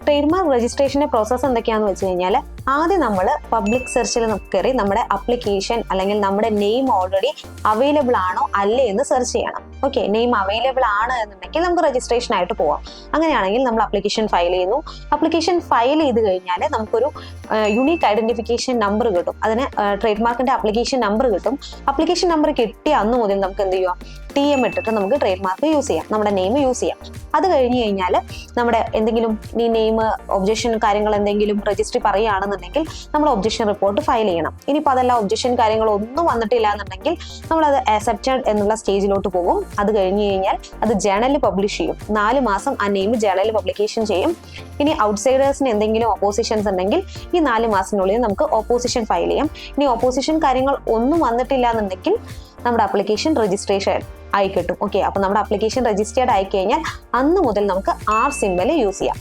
Trade mark രജിസ്ട്രേഷന്റെ process എന്തൊക്കെയാണെന്ന് വെച്ച് കഴിഞ്ഞാൽ ആദ്യം നമ്മൾ പബ്ലിക് സെർച്ചിൽ കയറി നമ്മുടെ അപ്ലിക്കേഷൻ അല്ലെങ്കിൽ നമ്മുടെ നെയിം ഓൾറെഡി അവൈലബിൾ ആണോ അല്ലേ എന്ന് സെർച്ച് ചെയ്യണം. ഓക്കെ, നെയിം അവൈലബിൾ ആണ് എന്നുണ്ടെങ്കിൽ നമുക്ക് രജിസ്ട്രേഷൻ ആയിട്ട് പോവാം. അങ്ങനെയാണെങ്കിൽ നമ്മൾ അപ്ലിക്കേഷൻ ഫയൽ ചെയ്യുന്നു. അപ്ലിക്കേഷൻ ഫയൽ ചെയ്ത് കഴിഞ്ഞാൽ നമുക്കൊരു യുണീക്ക് ഐഡന്റിഫിക്കേഷൻ നമ്പർ കിട്ടും. അതിന് ട്രേഡ് മാർക്കിന്റെ അപ്ലിക്കേഷൻ നമ്പർ കിട്ടും. അപ്ലിക്കേഷൻ നമ്പർ കിട്ടിയ അന്ന് മുതൽ നമുക്ക് എന്ത് ചെയ്യാം, TM ഇട്ടിട്ട് നമുക്ക് ട്രേഡ് മാർക്ക് യൂസ് ചെയ്യാം, നമ്മുടെ നെയിം യൂസ് ചെയ്യാം. അത് കഴിഞ്ഞ് കഴിഞ്ഞാൽ നമ്മുടെ എന്തെങ്കിലും ഈ നെയിം ഒബ്ജക്ഷൻ കാര്യങ്ങൾ എന്തെങ്കിലും രജിസ്ട്രി പറയുകയാണെന്നുണ്ടെങ്കിൽ നമ്മൾ ഒബ്ജക്ഷൻ റിപ്പോർട്ട് ഫയൽ ചെയ്യണം. ഇനിയിപ്പോൾ അതല്ല ഒബ്ജക്ഷൻ കാര്യങ്ങളൊന്നും വന്നിട്ടില്ല എന്നുണ്ടെങ്കിൽ നമ്മളത് ആക്സെപ്റ്റഡ് എന്നുള്ള സ്റ്റേജിലോട്ട് പോകും. അത് കഴിഞ്ഞ് കഴിഞ്ഞാൽ അത് ജേണലിൽ പബ്ലിഷ് ചെയ്യും. 4 മാസം ആ നെയിം ജേണലിൽ പബ്ലിക്കേഷൻ ചെയ്യും. ഇനി ഔട്ട്സൈഡേഴ്സിന് എന്തെങ്കിലും ഓപ്പോസിഷൻസ് ഉണ്ടെങ്കിൽ ഈ 4 മാസത്തിനുള്ളിൽ നമുക്ക് ഓപ്പോസിഷൻ ഫയൽ ചെയ്യാം. ഇനി ഓപ്പോസിഷൻ കാര്യങ്ങൾ ഒന്നും വന്നിട്ടില്ല എന്നുണ്ടെങ്കിൽ നമ്മുടെ അപ്ലിക്കേഷൻ രജിസ്ട്രേഷൻ ആയി കിട്ടും. ഓക്കെ, അപ്പോൾ നമ്മുടെ അപ്ലിക്കേഷൻ രജിസ്റ്റേർഡ് ആയി കഴിഞ്ഞാൽ അന്ന് മുതൽ നമുക്ക് R സിംബൽ യൂസ് ചെയ്യാം.